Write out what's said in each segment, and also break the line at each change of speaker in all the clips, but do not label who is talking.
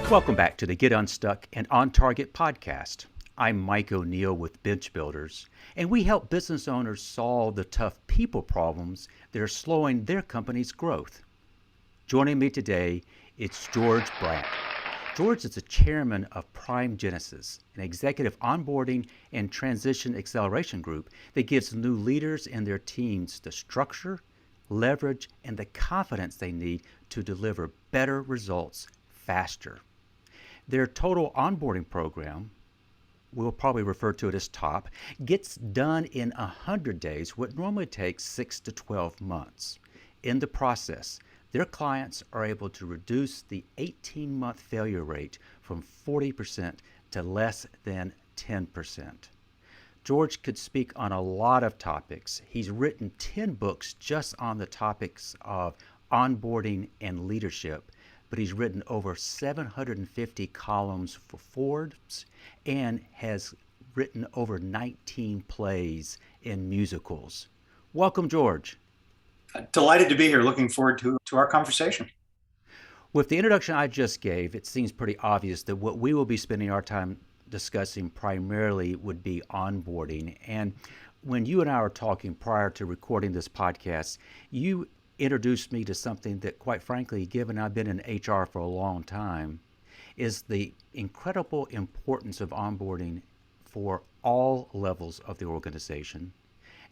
Welcome back to the Get Unstuck and On Target podcast. I'm Mike O'Neill with Bench Builders, and we help business owners solve the tough people problems that are slowing their company's growth. Joining me today is George Bradt. George is the chairman of Prime Genesis, an executive onboarding and transition acceleration group that gives new leaders and their teams the structure, leverage, and the confidence they need to deliver better results faster. Their total onboarding program, we'll probably refer to it as TOP, gets done in 100 days, what normally takes 6 to 12 months. In the process, their clients are able to reduce the 18-month failure rate from 40% to less than 10%. George could speak on a lot of topics. He's written 10 books just on the topics of onboarding and leadership, but he's written over 750 columns for Forbes and has written over 19 plays in musicals. Welcome, George.
Delighted to be here. Looking forward to our conversation.
With the introduction I just gave, it seems pretty obvious that what we will be spending our time discussing primarily would be onboarding. And when you and I were talking prior to recording this podcast, you introduced me to something that, quite frankly, given I've been in HR for a long time, is the incredible importance of onboarding for all levels of the organization.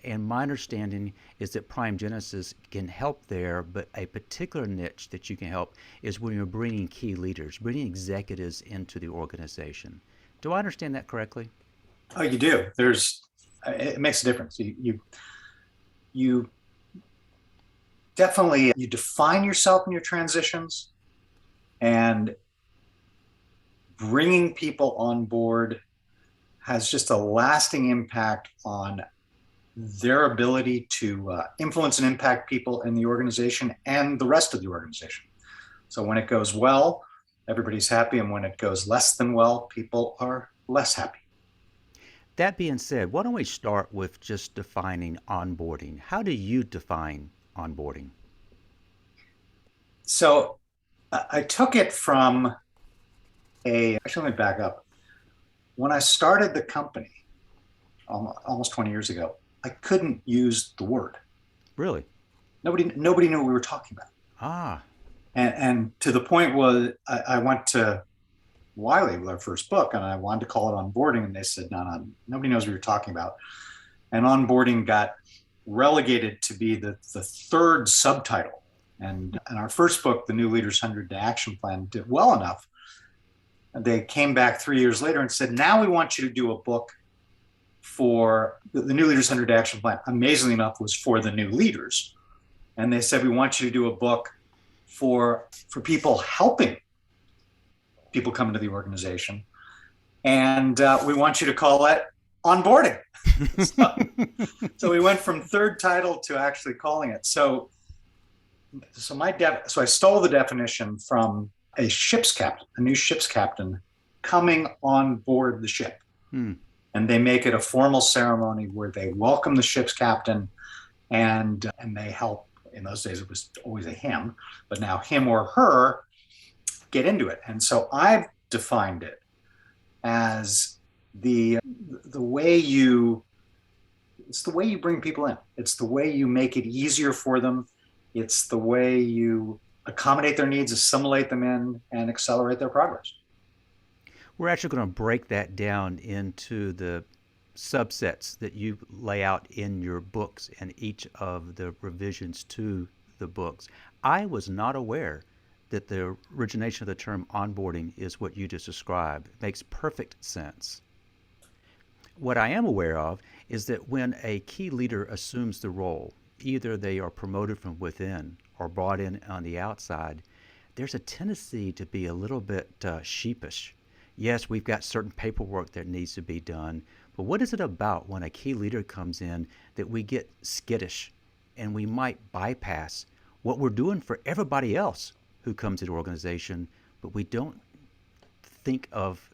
And my understanding is that Prime Genesis can help there, but a particular niche that you can help is when you're bringing key leaders, bringing executives into the organization. Do I understand that correctly?
Oh, you do. It makes a difference. You definitely, you define yourself in your transitions, and bringing people on board has just a lasting impact on their ability to influence and impact people in the organization and the rest of the organization. So when it goes well, everybody's happy, and when it goes less than well, people are less happy.
That being said, why don't we start with just defining onboarding? How do you define onboarding?
So I took it from actually, let me back up. When I started the company almost 20 years ago, I couldn't use the word.
Really?
Nobody knew what we were talking about.
Ah.
And to the point was I went to Wiley with our first book, and I wanted to call it onboarding, and they said, no, nobody knows what you're talking about. And onboarding got relegated to be the third subtitle. And in our first book, The New Leader's 100-Day Action Plan, did well enough. And they came back 3 years later and said, now we want you to do a book for the New Leader's 100-Day Action Plan. Amazingly enough, was for the new leaders. And they said, we want you to do a book for people helping people come into the organization. And we want you to call it onboarding. So we went from third title to actually calling it. So I stole the definition from a new ship's captain coming on board the ship. And they make it a formal ceremony where they welcome the ship's captain, and they help. In those days, it was always a him, but now him or her get into it. And so I've defined it as the way it's the way you bring people in. It's the way you make it easier for them. It's the way you accommodate their needs, assimilate them in, and accelerate their progress.
We're actually going to break that down into the subsets that you lay out in your books and each of the revisions to the books. I was not aware that the origination of the term onboarding is what you just described. It makes perfect sense. What I am aware of is that when a key leader assumes the role, either they are promoted from within or brought in on the outside, there's a tendency to be a little bit sheepish. Yes, we've got certain paperwork that needs to be done, but what is it about when a key leader comes in that we get skittish and we might bypass what we're doing for everybody else who comes into the organization, but we don't think of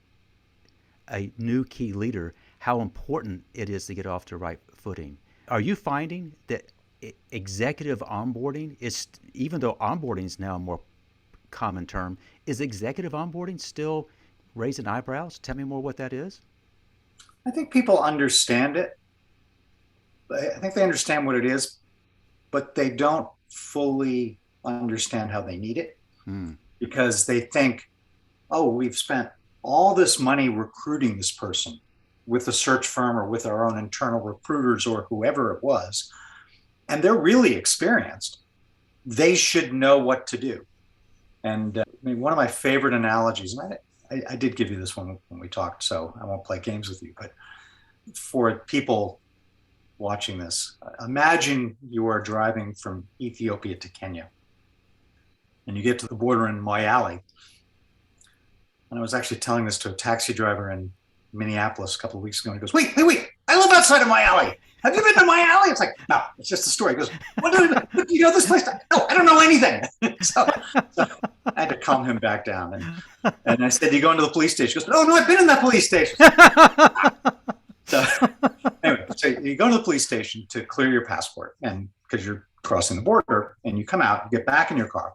a new key leader, how important it is to get off to right footing. Are you finding that executive onboarding is, even though onboarding is now more common term. Is executive onboarding still raising eyebrows? Tell me more what that is.
I think people understand it. I think they understand what it is, but they don't fully understand how they need it because they think, oh, we've spent all this money recruiting this person with a search firm or with our own internal recruiters or whoever it was, and they're really experienced. They should know what to do. And I mean, one of my favorite analogies, and I did give you this one when we talked, so I won't play games with you, but for people watching this, imagine you are driving from Ethiopia to Kenya and you get to the border in Moyale. And I was actually telling this to a taxi driver in Minneapolis a couple of weeks ago, and he goes, wait, I live outside of Moyale. Have you been to Moyale? It's like, no, it's just a story. He goes, what do you know this place? No, I don't know anything. so I had to calm him back down. And I said, you going to the police station? He goes, no, I've been in that police station. So anyway, so you go to the police station to clear your passport, and because you're crossing the border, and you come out, you get back in your car,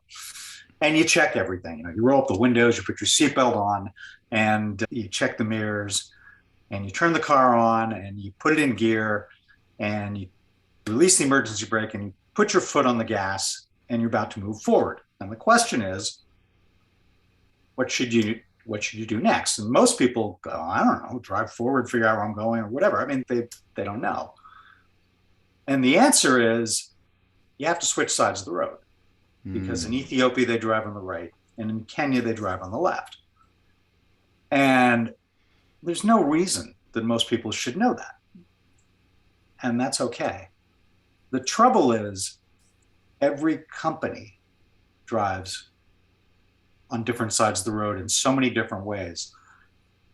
and you check everything. You roll up the windows, you put your seatbelt on, and you check the mirrors, and you turn the car on, and you put it in gear, and you release the emergency brake, and you put your foot on the gas, and you're about to move forward. And the question is, what should you do next? And most people go, I don't know, drive forward, figure out where I'm going or whatever. I mean, they don't know. And the answer is you have to switch sides of the road because in Ethiopia, they drive on the right, and in Kenya, they drive on the left. And there's no reason that most people should know that. And that's okay. The trouble is every company drives on different sides of the road in so many different ways.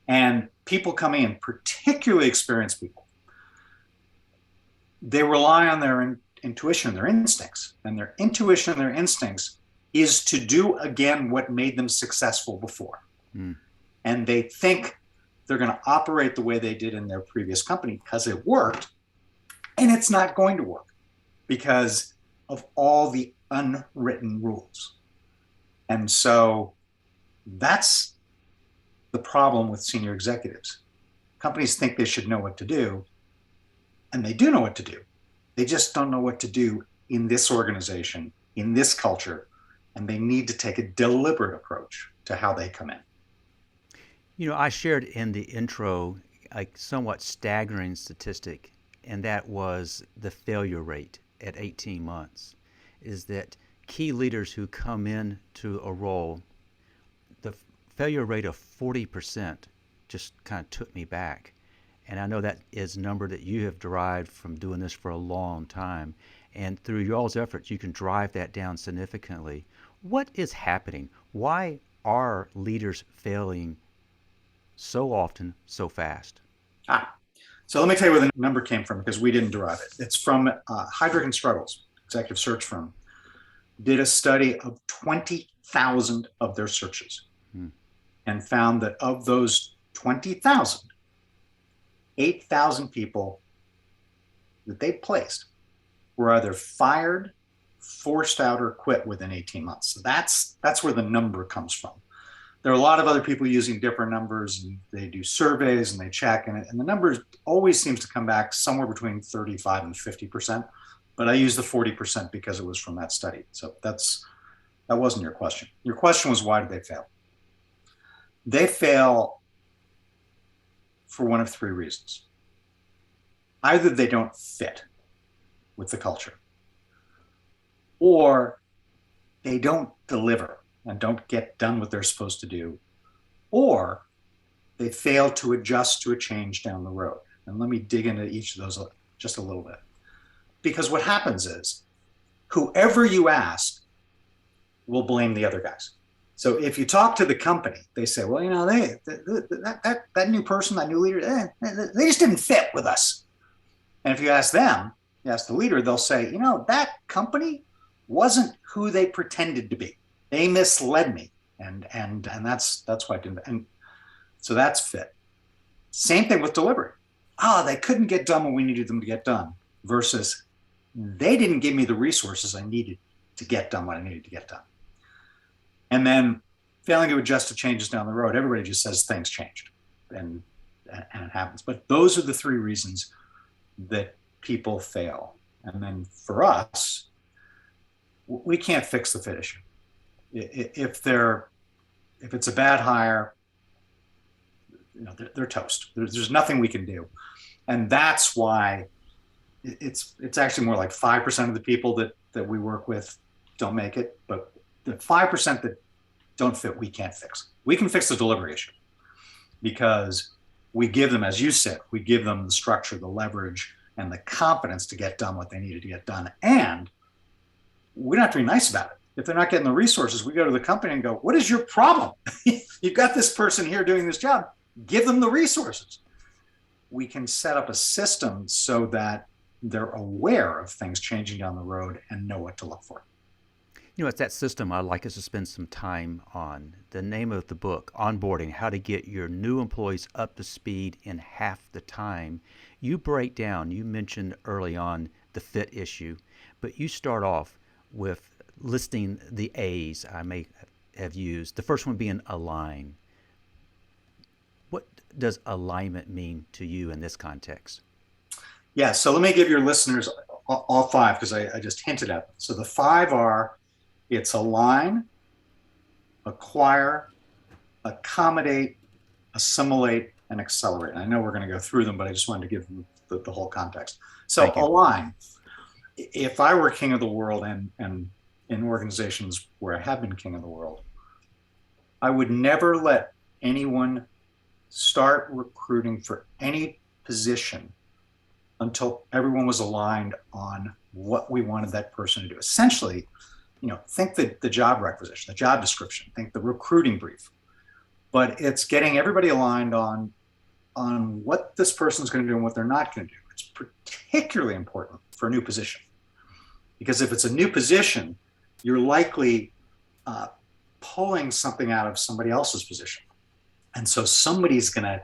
And people coming in, particularly experienced people, they rely on their intuition, their instincts. And their intuition, their instincts is to do again what made them successful before. And they think they're going to operate the way they did in their previous company because it worked. And it's not going to work because of all the unwritten rules. And so that's the problem with senior executives. Companies think they should know what to do, and they do know what to do. They just don't know what to do in this organization, in this culture, and they need to take a deliberate approach to how they come in.
I shared in the intro a somewhat staggering statistic, and that was the failure rate at 18 months, is that key leaders who come into a role, the failure rate of 40% just kind of took me back. And I know that is a number that you have derived from doing this for a long time. And through y'all's efforts, you can drive that down significantly. What is happening? Why are leaders failing so often, so fast?
So let me tell you where the number came from, because we didn't derive it. It's from Heidrick & Struggles, executive search firm, did a study of 20,000 of their searches and found that of those 20,000, 8,000 people that they placed were either fired, forced out, or quit within 18 months. So that's where the number comes from. There are a lot of other people using different numbers, and they do surveys and they check, and the number always seems to come back somewhere between 35 and 50%. But I use the 40% because it was from that study. So that wasn't your question. Your question was, why did they fail? They fail for one of three reasons. Either they don't fit with the culture, or they don't deliver and don't get done what they're supposed to do, or they fail to adjust to a change down the road. And let me dig into each of those just a little bit. Because what happens is whoever you ask will blame the other guys. So if you talk to the company, they say, well, that new person, that new leader, they just didn't fit with us. And if you ask them, you ask the leader, they'll say, that company wasn't who they pretended to be. They misled me. And that's why I didn't. And so that's fit. Same thing with delivery. They couldn't get done what we needed them to get done, versus they didn't give me the resources I needed to get done what I needed to get done. And then failing to adjust to changes down the road, everybody just says things changed, and it happens. But those are the three reasons that people fail. And then for us, we can't fix the fit issue. If it's a bad hire, they're toast. There's nothing we can do. And that's why it's actually more like 5% of the people that we work with don't make it, but the 5% that don't fit, we can't fix. We can fix the delivery issue because we give them, as you said, we give them the structure, the leverage, and the confidence to get done what they needed to get done. And we don't have to be nice about it. If they're not getting the resources, we go to the company and go, what is your problem? You've got this person here doing this job. Give them the resources. We can set up a system so that they're aware of things changing down the road and know what to look for.
It's that system I'd like us to spend some time on. The name of the book, Onboarding, How to Get Your New Employees Up to Speed in Half the Time. You break down, you mentioned early on the fit issue, but you start off with listing the A's I may have used. The first one being align. What does alignment mean to you in this context?
Yeah, so let me give your listeners all five because I just hinted at them. So the five are, it's align, acquire, accommodate, assimilate, and accelerate. And I know we're going to go through them, but I just wanted to give them the whole context. So align. If I were king of the world and in organizations where I have been king of the world, I would never let anyone start recruiting for any position until everyone was aligned on what we wanted that person to do. Essentially, think the job requisition, the job description, think the recruiting brief, but it's getting everybody aligned on what this person's going to do and what they're not going to do. It's particularly important for a new position, because if it's a new position, you're likely pulling something out of somebody else's position. And so somebody's going to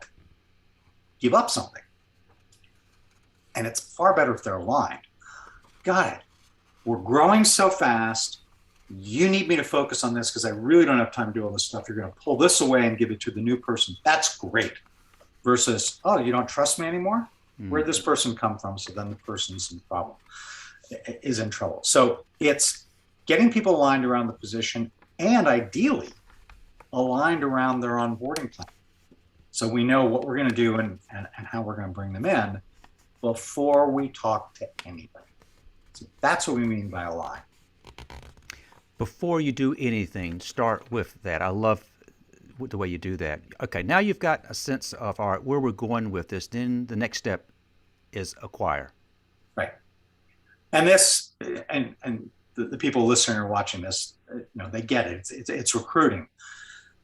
give up something. And it's far better if they're aligned. Got it. We're growing so fast. You need me to focus on this because I really don't have time to do all this stuff. You're going to pull this away and give it to the new person. That's great. Versus, oh, you don't trust me anymore? Where'd this person come from? So then the person's in problem, is in trouble. So it's getting people aligned around the position and ideally aligned around their onboarding plan. So we know what we're going to do and how we're going to bring them in before we talk to anybody. So that's what we mean by align.
Before you do anything, start with that. I love the way you do that. Okay, now you've got a sense of, all right, where we're going with this. Then the next step is acquire.
Right. And this, and the people listening or watching this, they get it. It's recruiting.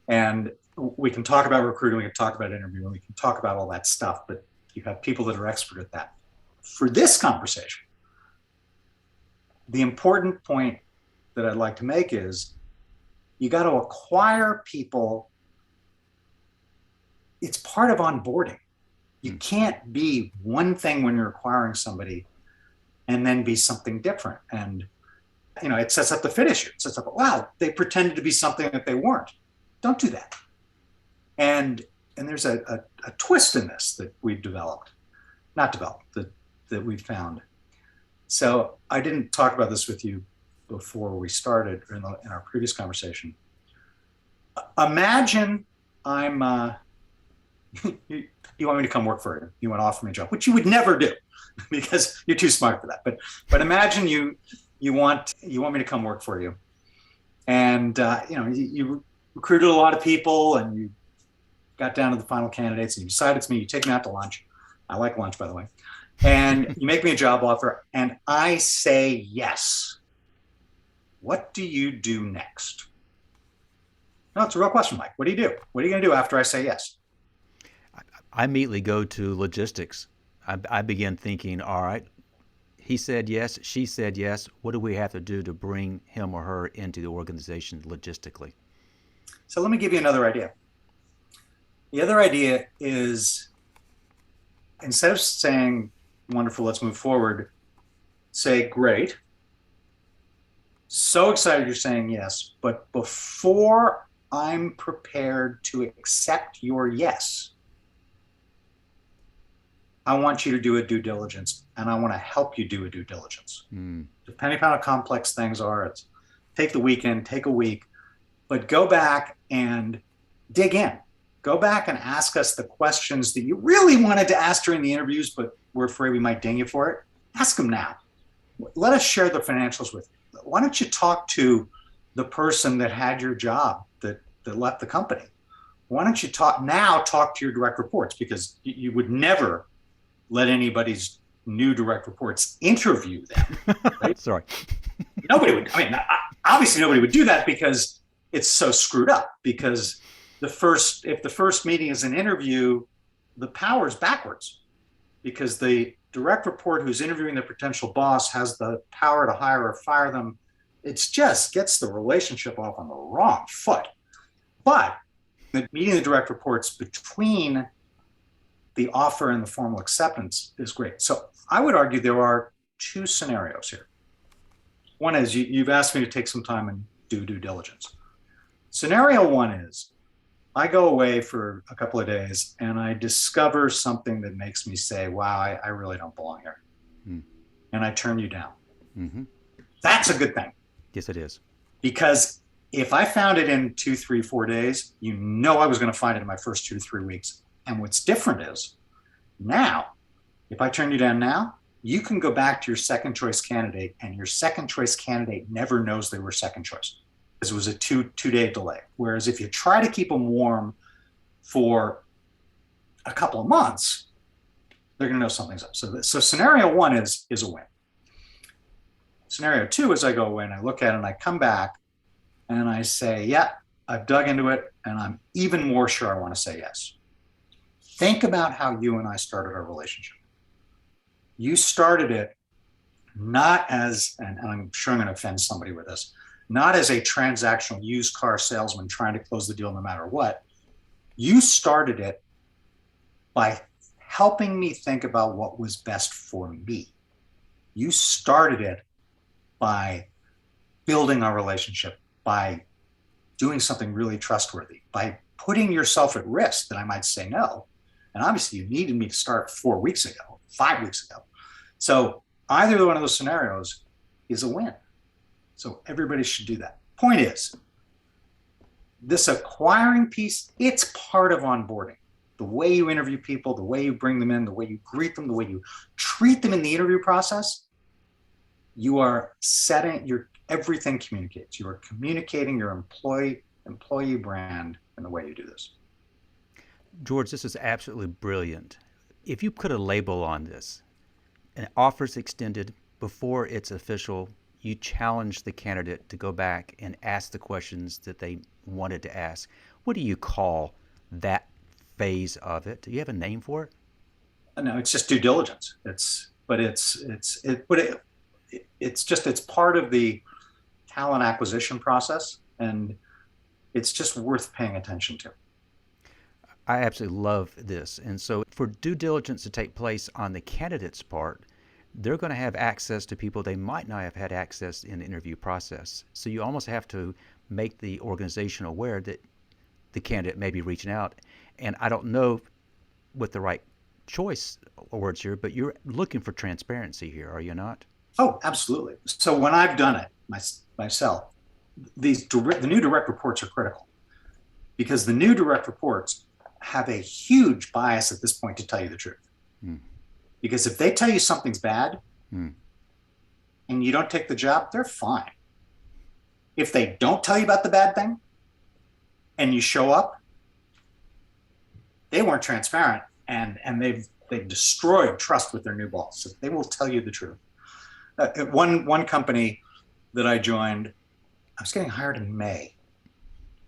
And we can talk about recruiting, we can talk about interviewing, we can talk about all that stuff, but you have people that are expert at that. For this conversation, the important point that I'd like to make is you got to acquire people. It's part of onboarding. You can't be one thing when you're acquiring somebody and then be something different. And, it sets up the fit issue. It sets up, wow, they pretended to be something that they weren't. Don't do that. And there's a twist in this that we've that we've found. So I didn't talk about this with you before we started in our previous conversation. Imagine I'm, you want me to come work for you. You want to offer me a job, which you would never do because you're too smart for that. But imagine you want me to come work for you. And, you recruited a lot of people and you got down to the final candidates and you decide it's me. You take me out to lunch. I like lunch, by the way. And you make me a job offer and I say yes. What do you do next? No, it's a real question, Mike. What do you do? What are you going to do after I say yes?
I immediately go to logistics. I begin thinking, all right, he said yes, she said yes. What do we have to do to bring him or her into the organization logistically?
So let me give you another idea. The other idea is, instead of saying, wonderful, let's move forward, say, great. so excited you're saying yes, but before I'm prepared to accept your yes, I want you to do a due diligence, and I want to help you do a due diligence. Depending upon how complex things are, it's take the weekend, take a week, but go back and dig in. Go back and ask us the questions that you really wanted to ask during the interviews, but we're afraid we might ding you for it. Ask them now. Let us share the financials with you. Why don't you talk to the person that had your job that left the company? Why don't you talk to your direct reports, because you would never let anybody's new direct reports interview them. Right?
Sorry.
Nobody would. I mean, obviously nobody would do that because it's so screwed up. Because if the first meeting is an interview, the power is backwards, because the direct report who's interviewing the potential boss has the power to hire or fire them. It just gets the relationship off on the wrong foot. But the meeting the direct reports between the offer and the formal acceptance is great. So I would argue there are two scenarios here. One is you've asked me to take some time and do due diligence. Scenario one is I go away for a couple of days and I discover something that makes me say, wow, I really don't belong here. And I turn you down. That's a good thing.
Yes, it is.
Because if I found it in 2, 3, 4 days, I was going to find it in my first 2 to 3 weeks. And what's different is now, if I turn you down now, you can go back to your second choice candidate, and your second choice candidate never knows they were second choice, because it was a two-day delay. Whereas if you try to keep them warm for a couple of months, they're going to know something's up. So scenario one is a win. Scenario two is I go away and I look at it and I come back and I say, yeah, I've dug into it and I'm even more sure I want to say yes. Think about how you and I started our relationship. You started it not as, and I'm sure I'm going to offend somebody with this, not as a transactional used car salesman trying to close the deal no matter what. You started it by helping me think about what was best for me. You started it by building our relationship, by doing something really trustworthy, by putting yourself at risk that I might say no. And obviously you needed me to start 4 weeks ago, 5 weeks ago. So either one of those scenarios is a win. So everybody should do that. Point is, this acquiring piece, it's part of onboarding. The way you interview people, the way you bring them in, the way you greet them, the way you treat them in the interview process, you are setting everything communicates. You are communicating your employee brand in the way you do this.
George, this is absolutely brilliant. If you put a label on this, an offer's extended before it's official, you challenge the candidate to go back and ask the questions that they wanted to ask. What do you call that phase of it? Do you have a name for it?
No, it's just due diligence. It's part of the talent acquisition process, and it's just worth paying attention to.
I absolutely love this. And so for due diligence to take place on the candidate's part, they're going to have access to people they might not have had access in the interview process. So you almost have to make the organization aware that the candidate may be reaching out. And I don't know what the right choice words here, but you're looking for transparency here, are you not?
Oh, absolutely. So when I've done it myself, the new direct reports are critical, because the new direct reports have a huge bias at this point to tell you the truth. Because if they tell you something's bad and you don't take the job, they're fine. If they don't tell you about the bad thing and you show up, they weren't transparent, and they've destroyed trust with their new boss. So they will tell you the truth. One company that I joined, I was getting hired in May.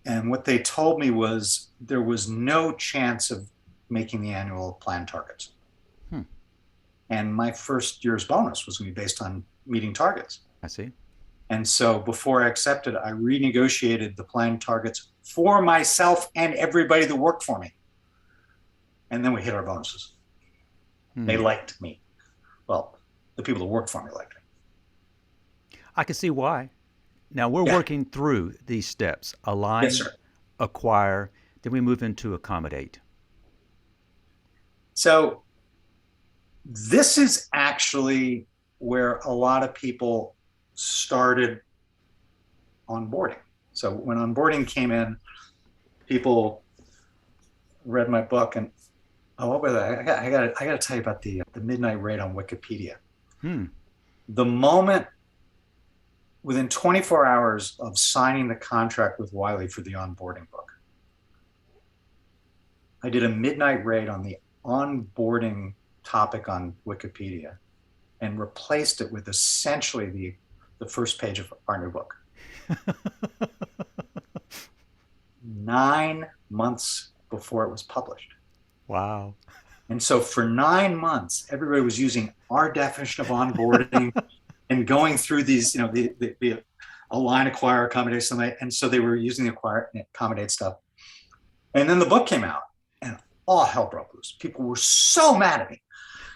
And what they told me was there was no chance of making the annual plan targets. And my first year's bonus was going to be based on meeting targets.
I see.
And so before I accepted, I renegotiated the plan targets for myself and everybody that worked for me. And then we hit our bonuses. They liked me. Well, the people that worked for me liked me.
I can see why. Now we're
Yeah.
working through these steps:
Yes,
align,
sir.
acquire, then we move into accommodate.
So this is actually where a lot of people started onboarding. So when onboarding came in, people read my book and oh, by the way, I got to tell you about the midnight raid on Wikipedia.
Hmm.
The moment within 24 hours of signing the contract with Wiley for the onboarding book, I did a midnight raid on the onboarding topic on Wikipedia and replaced it with essentially the first page of our new book. 9 months before it was published.
Wow.
And so for 9 months, everybody was using our definition of onboarding and going through these, the align, acquire, accommodate, somebody. And so they were using the acquire, accommodate stuff. And then the book came out and all hell broke loose. People were so mad at me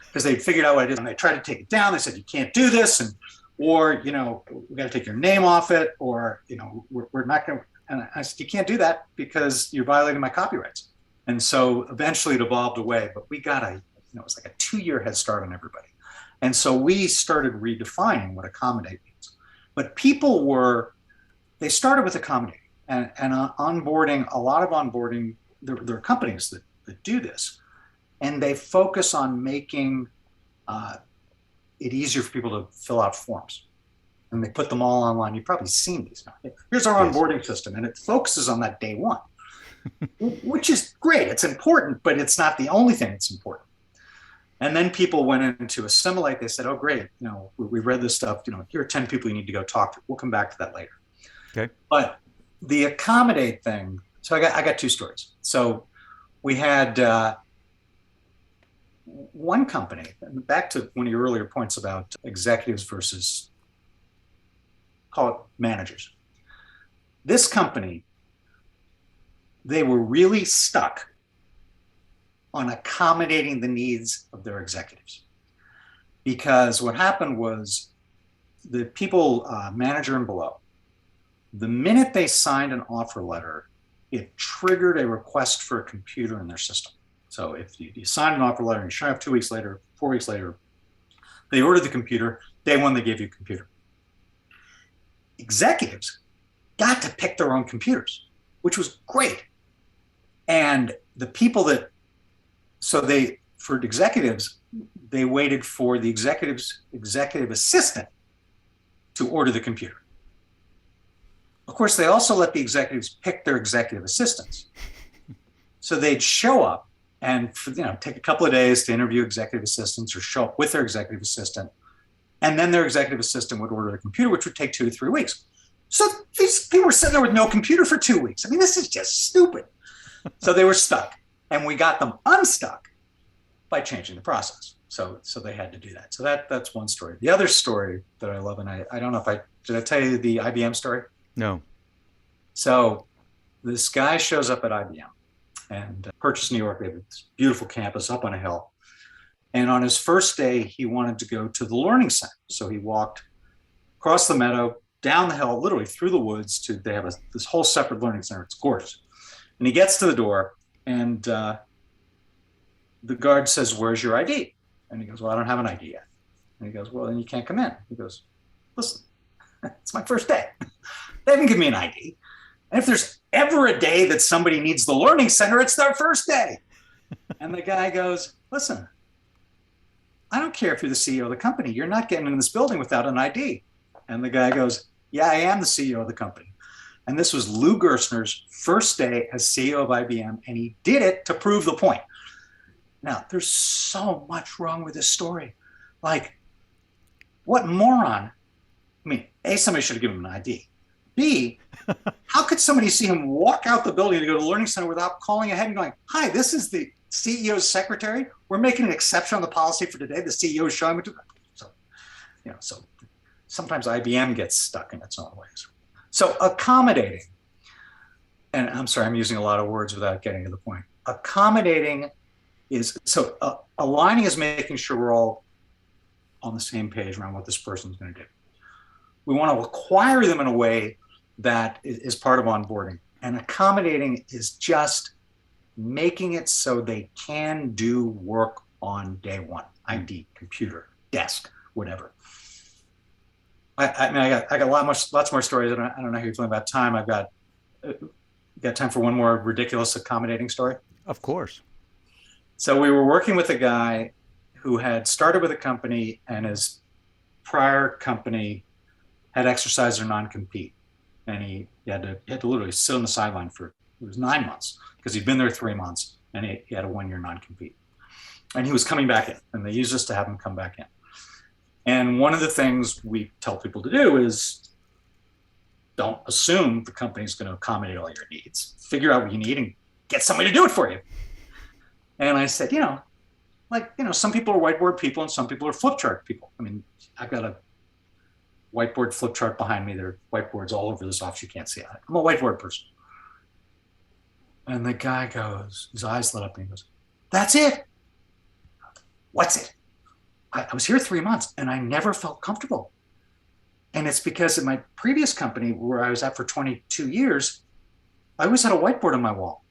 because they figured out what I did. And they tried to take it down. They said, you can't do this. Or, we got to take your name off it. Or, we're not going to. And I said, you can't do that because you're violating my copyrights. And so eventually it evolved away, but we got it was like a 2-year head start on everybody. And so we started redefining what accommodate means. But they started with accommodating and onboarding, a lot of onboarding, there are companies that do this. And they focus on making it easier for people to fill out forms. And they put them all online. You've probably seen these. Here's our onboarding system. And it focuses on that day one, which is great. It's important, but it's not the only thing that's important. And then people went into assimilate. They said, oh, great. We read this stuff. Here are 10 people you need to go talk to. We'll come back to that later.
Okay.
But the accommodate thing. So I got 2 stories. So we had one company, back to one of your earlier points about executives versus, call it managers. This company, they were really stuck on accommodating the needs of their executives. Because what happened was the people, manager and below, the minute they signed an offer letter, it triggered a request for a computer in their system. So if you sign an offer letter and you show up 2 weeks later, 4 weeks later, they ordered the computer, day one they gave you a computer. Executives got to pick their own computers, which was great. And the people for executives, they waited for the executive assistant to order the computer. Of course, they also let the executives pick their executive assistants. So they'd show up and take a couple of days to interview executive assistants or show up with their executive assistant. And then their executive assistant would order the computer, which would take 2 to 3 weeks. So these people were sitting there with no computer for 2 weeks. I mean, this is just stupid. So they were stuck. And we got them unstuck by changing the process. So they had to do that. So that's one story. The other story that I love, and I don't know if did I tell you the IBM story?
No.
So this guy shows up at IBM and Purchase, New York. They have this beautiful campus up on a hill. And on his first day, he wanted to go to the learning center. So he walked across the meadow, down the hill, literally through the woods they have this whole separate learning center. It's gorgeous. And he gets to the door and the guard says, where's your ID? And he goes, well, I don't have an ID yet. And he goes, well, then you can't come in. He goes, listen, it's my first day. They haven't given me an ID. And if there's ever a day that somebody needs the learning center, it's their first day. And the guy goes, listen, I don't care if you're the CEO of the company. You're not getting in this building without an ID. And the guy goes, yeah, I am the CEO of the company. And this was Lou Gerstner's first day as CEO of IBM. And he did it to prove the point. Now, there's so much wrong with this story. Like, what moron? I mean, A, somebody should have given him an ID. B, how could somebody see him walk out the building to go to the learning center without calling ahead and going, hi, this is the CEO's secretary. We're making an exception on the policy for today. The CEO is showing me to. So sometimes IBM gets stuck in its own ways. So accommodating, and I'm sorry, I'm using a lot of words without getting to the point. Accommodating is, aligning is making sure we're all on the same page around what this person's going to do. We want to acquire them in a way that is part of onboarding. And accommodating is just making it so they can do work on day one, ID, computer, desk, whatever. I mean, I got lots more stories. I don't know how you're feeling about time. I've got time for one more ridiculous accommodating story.
Of course.
So we were working with a guy who had started with a company, and his prior company had exercised their non-compete, and he had to literally sit on the sideline for, it was 9 months, because he'd been there 3 months, and he had a 1-year non-compete. And he was coming back in, and they used us to have him come back in. And one of the things we tell people to do is don't assume the company's going to accommodate all your needs. Figure out what you need and get somebody to do it for you. And I said, some people are whiteboard people and some people are flip chart people. I mean, I've got a whiteboard flip chart behind me. There are whiteboards all over this office. You can't see it. I'm a whiteboard person. And the guy goes, his eyes lit up and he goes, "That's it." What's it? I was here 3 months and I never felt comfortable. And it's because in my previous company where I was at for 22 years, I always had a whiteboard on my wall.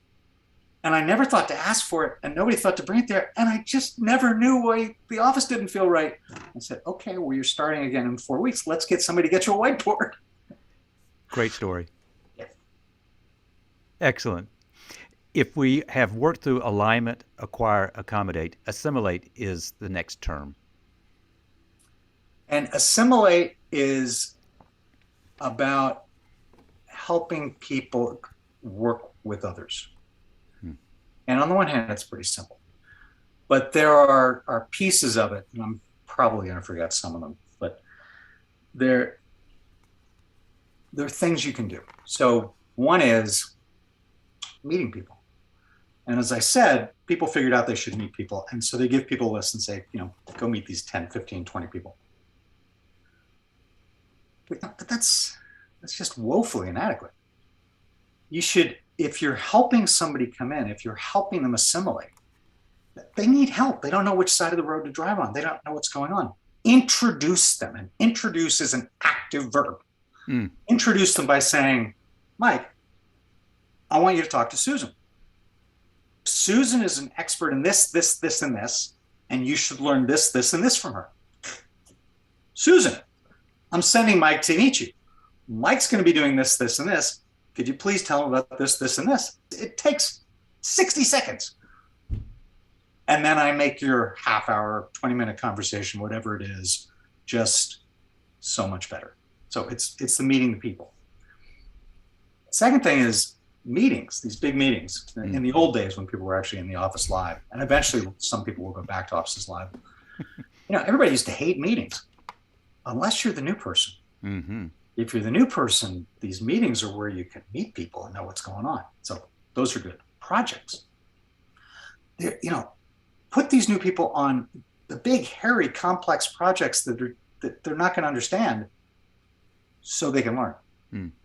And I never thought to ask for it, and nobody thought to bring it there. And I just never knew why the office didn't feel right. I said, okay, well, you're starting again in 4 weeks. Let's get somebody to get you a whiteboard.
Great story.
Yeah.
Excellent. If we have worked through alignment, acquire, accommodate, assimilate is the next term.
And assimilate is about helping people work with others. And on the one hand, it's pretty simple. But there are pieces of it, and I'm probably going to forget some of them, but there are things you can do. So one is meeting people. And as I said, people figured out they should meet people. And so they give people a list and say, go meet these 10, 15, 20 people. But that's just woefully inadequate. You should, if you're helping somebody come in, if you're helping them assimilate, they need help. They don't know which side of the road to drive on. They don't know what's going on. Introduce them. And introduce is an active verb. Introduce them by saying, Mike, I want you to talk to Susan. Susan is an expert in this, and this, and you should learn this, and this from her. Susan, I'm sending Mike to meet you. Mike's going to be doing this, and this. Could you please tell him about this, and this? It takes 60 seconds. And then I make your half-hour, 20-minute conversation, whatever it is, just so much better. So it's the meeting the people. Second thing is meetings, these big meetings. In the old days when people were actually in the office live, and eventually some people will go back to offices live. Everybody used to hate meetings, unless you're the new person. Mm-hmm. If you're the new person, these meetings are where you can meet people and know what's going on. So those are good. Projects. Put these new people on the big, hairy, complex projects that they're not going to understand, so they can learn.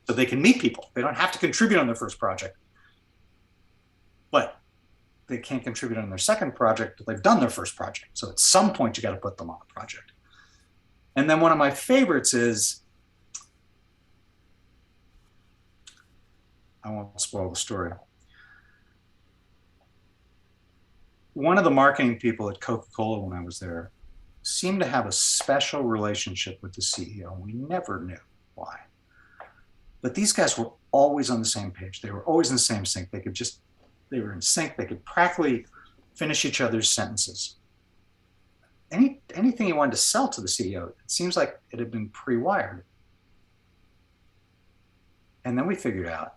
So they can meet people. They don't have to contribute on their first project. But they can't contribute on their second project until they've done their first project. So at some point, you got to put them on a project. And then one of my favorites is, I won't spoil the story. One of the marketing people at Coca-Cola when I was there seemed to have a special relationship with the CEO. We never knew why. But these guys were always on the same page. They were always in the same sync. They were in sync. They could practically finish each other's sentences. Anything he wanted to sell to the CEO, it seems like it had been pre-wired. And then we figured out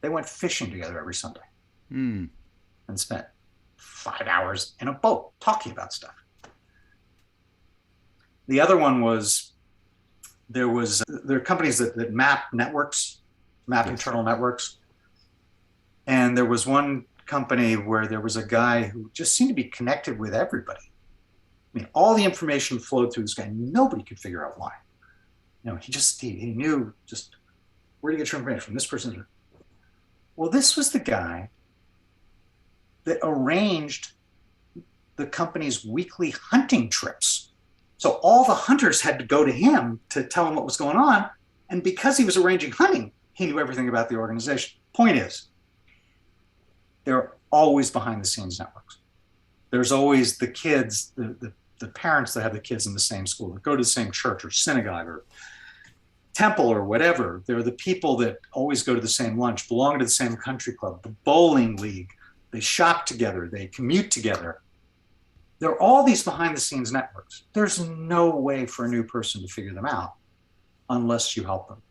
they went fishing together every Sunday and spent 5 hours in a boat talking about stuff. The other one was, there are companies that map networks, internal networks. And there was one company where there was a guy who just seemed to be connected with everybody. I mean, all the information flowed through this guy. Nobody could figure out why. He knew just where to get your information from this person. Well, this was the guy that arranged the company's weekly hunting trips So all the hunters had to go to him to tell him what was going on. And because he was arranging hunting, he knew everything about the organization. Point is, there are always behind the scenes networks. There's always the kids, the parents that have the kids in the same school, that go to the same church or synagogue or temple or whatever. There are the people that always go to the same lunch, belong to the same country club, the bowling league. They shop together, they commute together. There are all these behind the scenes networks. There's no way for a new person to figure them out unless you help them.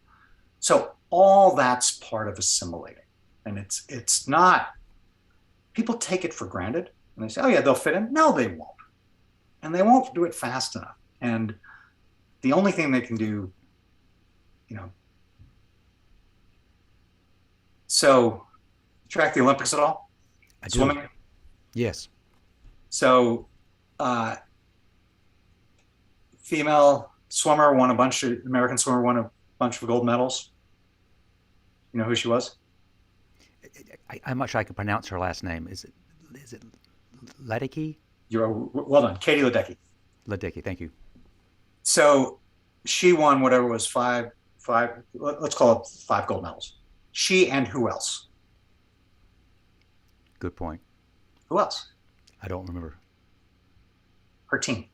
So all that's part of assimilating. And it's not, people take it for granted and they say, oh yeah, they'll fit in. No, they won't. And they won't do it fast enough. And the only thing they can do, so track the Olympics at all?
I do.
Swimming?
Yes.
So female swimmer American swimmer won a bunch of gold medals. You know who she was?
I'm not sure I can pronounce her last name. Is it Ledecky?
You're well done. Katie Ledecky.
Ledecky, thank you.
So she won whatever it was, five, let's call it 5 gold medals. She and who else?
Good point.
Who else?
I don't remember.
Her team.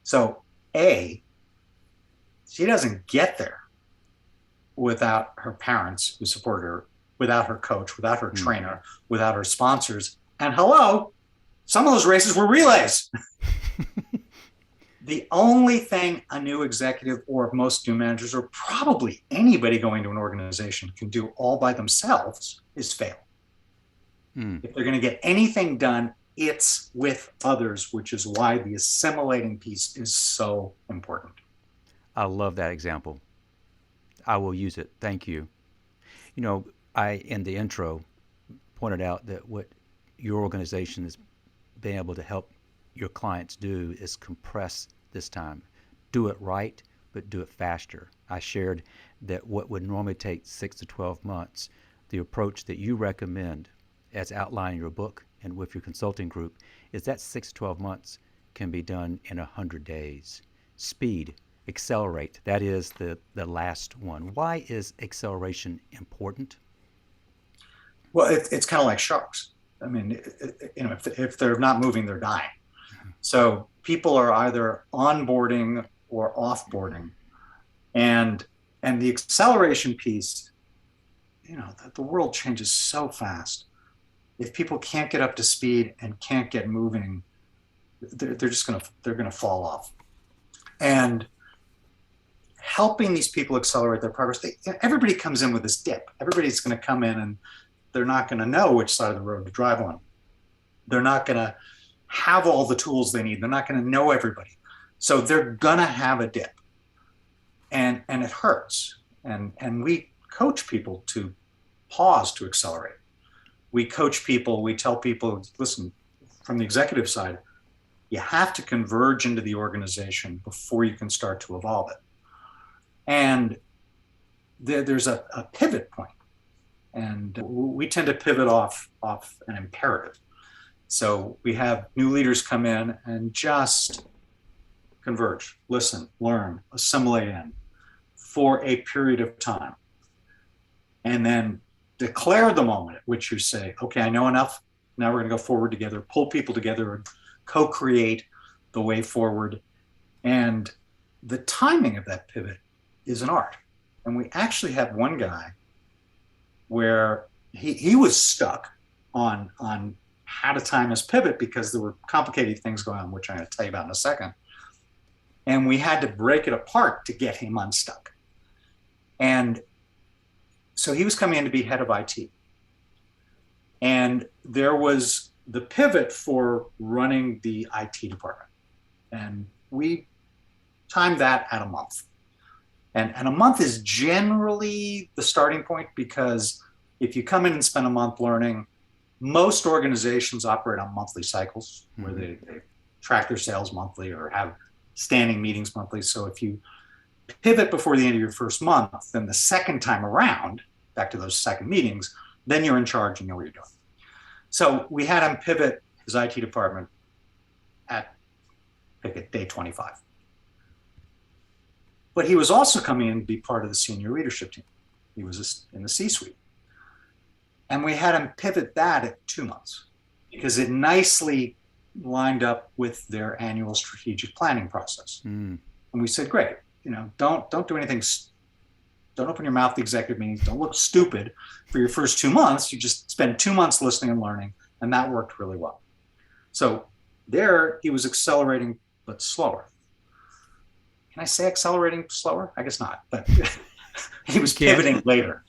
So she doesn't get there without her parents who support her, without her coach, without her trainer, without her sponsors. And hello, some of those races were relays. The only thing a new executive or most new managers or probably anybody going to an organization can do all by themselves is fail. If they're going to get anything done, it's with others, which is why the assimilating piece is so important.
I love that example. I will use it. Thank you. I, in the intro, pointed out that what your organization has been able to help your clients do is compress this time. Do it right, but do it faster. I shared that what would normally take 6 to 12 months, the approach that you recommend as outlined in your book and with your consulting group, is that 6 to 12 months can be done in 100 days. Speed, accelerate, that is the last one. Why is acceleration important?
Well, it's kind of like sharks. I mean, if they're not moving, they're dying. So people are either onboarding or offboarding, and the acceleration piece, the world changes so fast. If people can't get up to speed and can't get moving, they're gonna fall off. And helping these people accelerate their progress, everybody comes in with this dip. Everybody's going to come in and they're not going to know which side of the road to drive on. They're not going to have all the tools they need. They're not going to know everybody. So they're going to have a dip. And it hurts. And we coach people to pause to accelerate. We coach people, we tell people, listen, from the executive side, you have to converge into the organization before you can start to evolve it. And there's a pivot point. And we tend to pivot off an imperative. So we have new leaders come in and just converge, listen, learn, assimilate in for a period of time. And then declare the moment at which you say, okay, I know enough. Now we're going to go forward together, pull people together and co-create the way forward. And the timing of that pivot is an art. And we actually had one guy where he was stuck on how to time his pivot because there were complicated things going on, which I'm going to tell you about in a second. And we had to break it apart to get him unstuck. And so he was coming in to be head of IT. And there was the pivot for running the IT department. And we timed that at a month. And a month is generally the starting point because if you come in and spend a month learning, most organizations operate on monthly cycles where they track their sales monthly or have standing meetings monthly. So if you pivot before the end of your first month, then the second time around, back to those second meetings, then you're in charge and know what you're doing. So we had him pivot his IT department at day 25. But he was also coming in to be part of the senior leadership team. He was in the C-suite. And we had him pivot that at 2 months because it nicely lined up with their annual strategic planning process. And we said, great, don't do anything. Don't open your mouth at the executive meetings. Don't look stupid for your first 2 months. You just spend 2 months listening and learning. And that worked really well. So there he was accelerating, but slower. Can I say accelerating slower? I guess not, but he was pivoting later.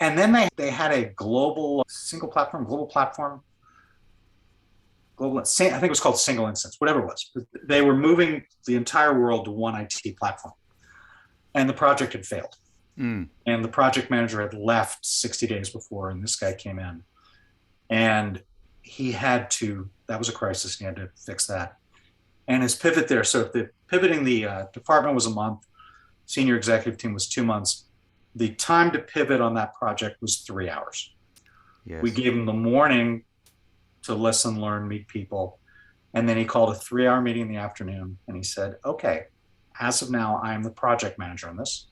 And then they had a global platform, I think it was called single instance, whatever it was. They were moving the entire world to one IT platform. And the project had failed. And the project manager had left 60 days before, and this guy came in. And that was a crisis, and he had to fix that. And his pivot there, so if pivoting the department was a month, senior executive team was 2 months, the time to pivot on that project was 3 hours. Yes. We gave him the morning to listen, learn, meet people. And then he called a 3-hour meeting in the afternoon, and he said, okay, as of now, I am the project manager on this.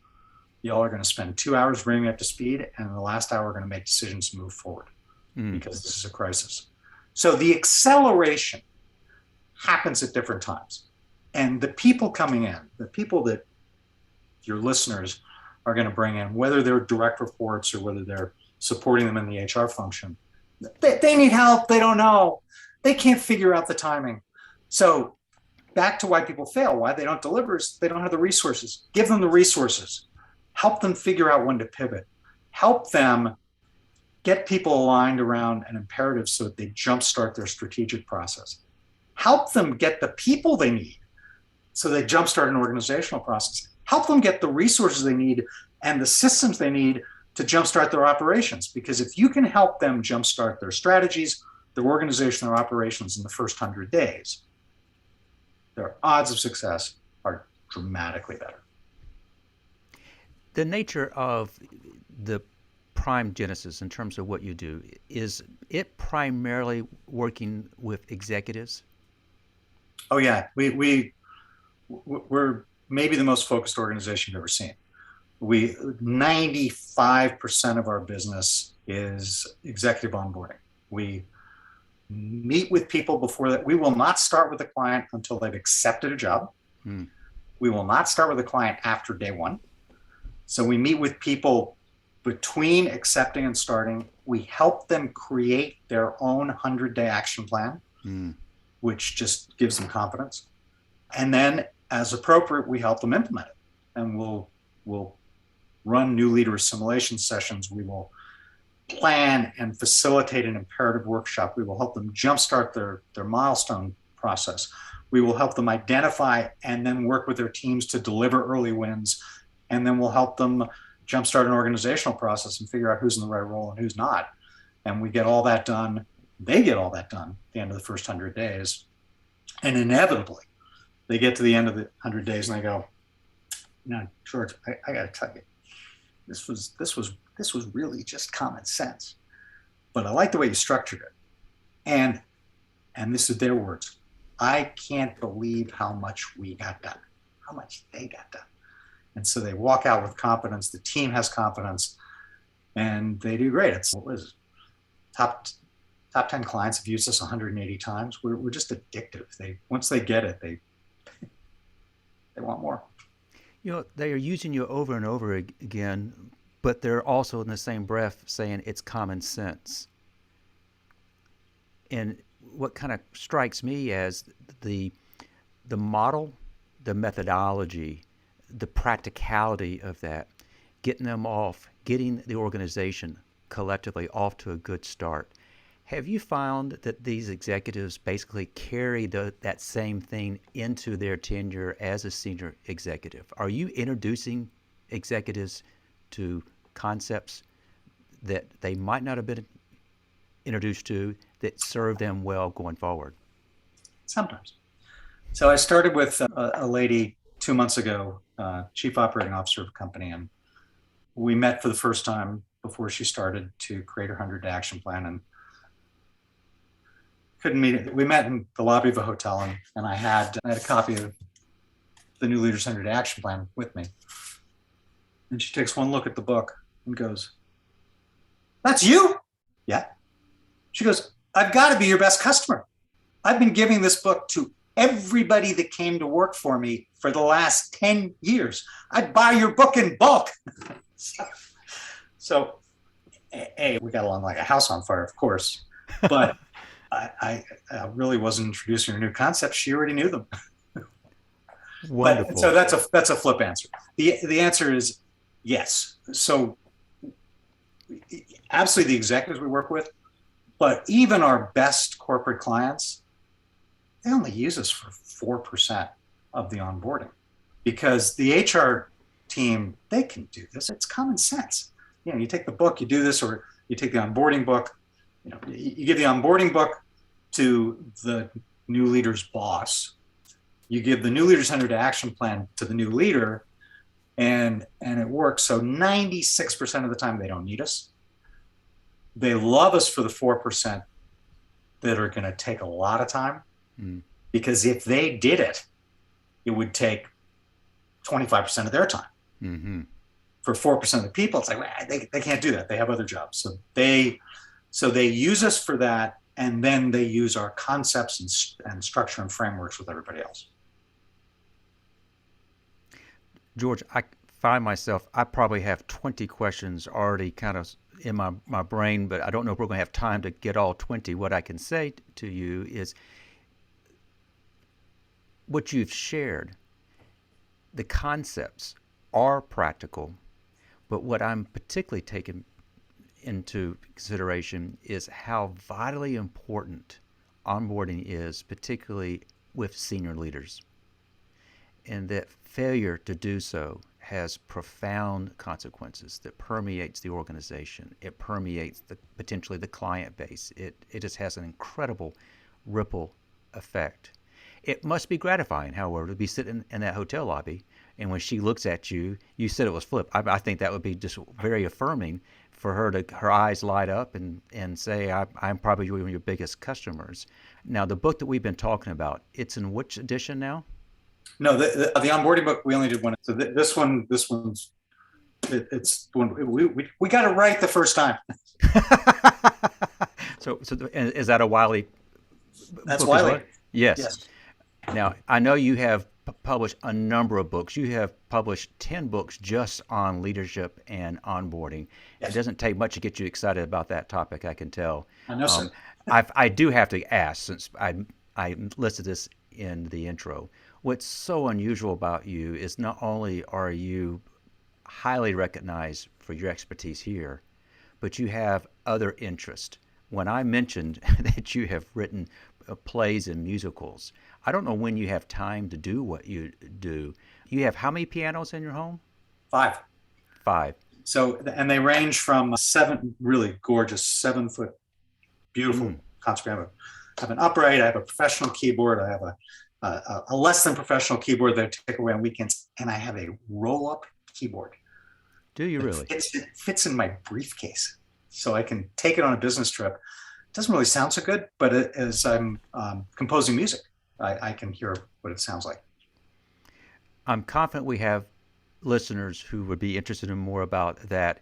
Y'all are going to spend 2 hours bringing me up to speed, and in the last hour, we're going to make decisions to move forward because this is a crisis. So the acceleration happens at different times. And the people coming in, the people that your listeners are going to bring in, whether they're direct reports or whether they're supporting them in the HR function, they need help. They don't know. They can't figure out the timing. So back to why people fail, why they don't deliver is they don't have the resources. Give them the resources. Help them figure out when to pivot. Help them get people aligned around an imperative so that they jumpstart their strategic process. Help them get the people they need so they jumpstart an organizational process. Help them get the resources they need and the systems they need to jumpstart their operations. Because if you can help them jumpstart their strategies, their organization, their operations in the first 100 days, their odds of success are dramatically better.
The nature of the Prime Genesis in terms of what you do, is it primarily working with executives?
Oh yeah, we're maybe the most focused organization you've ever seen. 95% of our business is executive onboarding. We meet with people before that. We will not start with a client until they've accepted a job. We will not start with a client after day one. So we meet with people between accepting and starting. We help them create their own 100-day action plan, which just gives them confidence. And then as appropriate, we help them implement it. And we'll run new leader assimilation sessions. We will plan and facilitate an imperative workshop. We will help them jumpstart their milestone process. We will help them identify and then work with their teams to deliver early wins. And then we'll help them jumpstart an organizational process and figure out who's in the right role and who's not. And we get all that done. They get all that done at the end of the first 100 days. And inevitably, they get to the end of the 100 days and they go, George, I got to tell you, this was really just common sense. But I like the way you structured it. And this is their words, I can't believe how much we got done, how much they got done. And so they walk out with confidence. The team has confidence, and they do great. It's top 10 clients have used us 180 times. We're just addictive. Once they get it, they want more.
They are using you over and over again, but they're also in the same breath saying it's common sense. And what kind of strikes me as the model, the methodology, the practicality of that, getting the organization collectively off to a good start. Have you found that these executives basically carry that same thing into their tenure as a senior executive? Are you introducing executives to concepts that they might not have been introduced to that serve them well going forward?
Sometimes. So I started with a lady 2 months ago, chief operating officer of a company, and we met for the first time before she started to create her 100-day action plan, and couldn't meet it. We met in the lobby of a hotel, and I had a copy of the new Leader-Centered Action Plan with me. And she takes one look at the book and goes, "That's you?" "Yeah." She goes, "I've got to be your best customer. I've been giving this book to everybody that came to work for me for the last 10 years. I'd buy your book in bulk." So, we got along like a house on fire, of course, but I really wasn't introducing her new concepts. She already knew them.
Wonderful.
But, so that's a flip answer. The answer is yes. So absolutely the executives we work with, but even our best corporate clients, they only use us for 4% of the onboarding, because the HR team, they can do this. It's common sense. You take the book, you do this, or you take the onboarding book, you give the onboarding book to the new leader's boss. You give the new leader-centered action plan to the new leader, and it works. So 96% of the time they don't need us. They love us for the 4% that are going to take a lot of time, because if they did it, it would take 25% of their time. Mm-hmm. For 4% of the people, it's like, well, they can't do that. They have other jobs. So they use us for that, and then they use our concepts and structure and frameworks with everybody else.
George, I find myself, I probably have 20 questions already kind of in my brain, but I don't know if we're going to have time to get all 20. What I can say to you is what you've shared, the concepts are practical, but what I'm particularly taking into consideration is how vitally important onboarding is, particularly with senior leaders, and that failure to do so has profound consequences that permeates the organization. It permeates potentially the client base. It just has an incredible ripple effect. It must be gratifying, however, to be sitting in that hotel lobby, and when she looks at you, you said it was flip. I think that would be just very affirming for her eyes light up and say, I'm probably one of your biggest customers. Now, the book that we've been talking about, it's in which edition now?
No, the onboarding book, we only did one. So this one's it's we got it right the first time.
So is that a Wiley?
That's Wiley.
Well? Yes. Now, I know you have published a number of books. You have published 10 books just on leadership and onboarding. Yes. It doesn't take much to get you excited about that topic, I can tell.
I know, sir.
I do have to ask, since I listed this in the intro, what's so unusual about you is not only are you highly recognized for your expertise here, but you have other interests. When I mentioned that you have written plays and musicals, I don't know when you have time to do what you do. You have how many pianos in your home?
5.
5.
So, and they range from 7 really gorgeous 7-foot, beautiful concert piano. I have an upright, I have a professional keyboard, I have a less than professional keyboard that I take away on weekends, and I have a roll-up keyboard.
Do you really?
It fits in my briefcase, so I can take it on a business trip. It doesn't really sound so good, but as I'm composing music, I can hear what it sounds like.
I'm confident we have listeners who would be interested in more about that.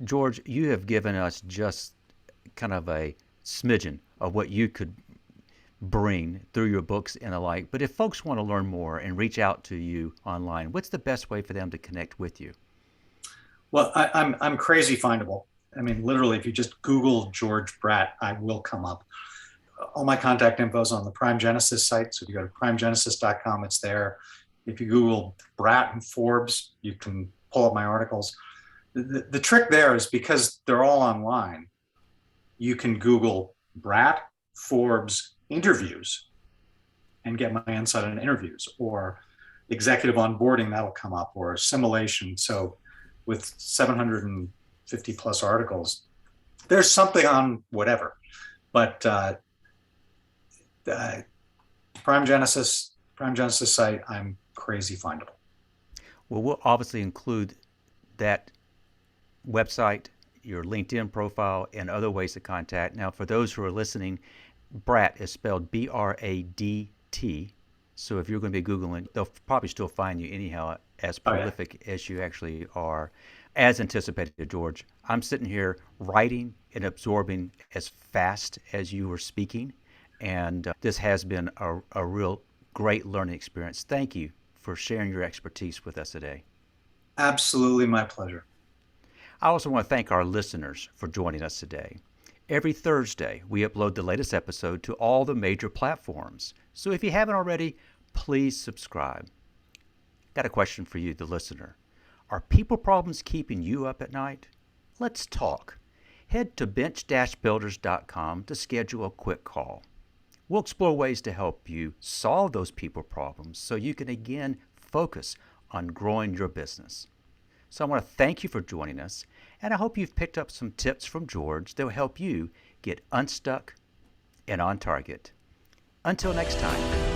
George, you have given us just kind of a smidgen of what you could bring through your books and the like. But if folks want to learn more and reach out to you online, what's the best way for them to connect with you?
Well, I'm crazy findable. I mean, literally, if you just Google George Bradt, I will come up. All my contact info is on the Prime Genesis site. So if you go to primegenesis.com, it's there. If you Google Bradt and Forbes, you can pull up my articles. The trick there is because they're all online, you can Google Bradt, Forbes, interviews and get my insight on interviews, or executive onboarding, that'll come up, or assimilation. So with 750 plus articles, there's something on whatever. But Prime Genesis site, I'm crazy findable.
Well, we'll obviously include that website, your LinkedIn profile, and other ways to contact. Now, for those who are listening, Bradt is spelled Bradt, So if you're going to be Googling, they'll probably still find you anyhow, as
Oh yeah.
prolific as you actually are. As anticipated, George, I'm sitting here writing and absorbing as fast as you were speaking. And this has been a real great learning experience. Thank you for sharing your expertise with us today.
Absolutely my pleasure.
I also want to thank our listeners for joining us today. Every Thursday, we upload the latest episode to all the major platforms. So if you haven't already, please subscribe. Got a question for you, the listener. Are people problems keeping you up at night? Let's talk. Head to bench-builders.com to schedule a quick call. We'll explore ways to help you solve those people problems so you can again focus on growing your business. So I want to thank you for joining us, and I hope you've picked up some tips from George that will help you get unstuck and on target. Until next time.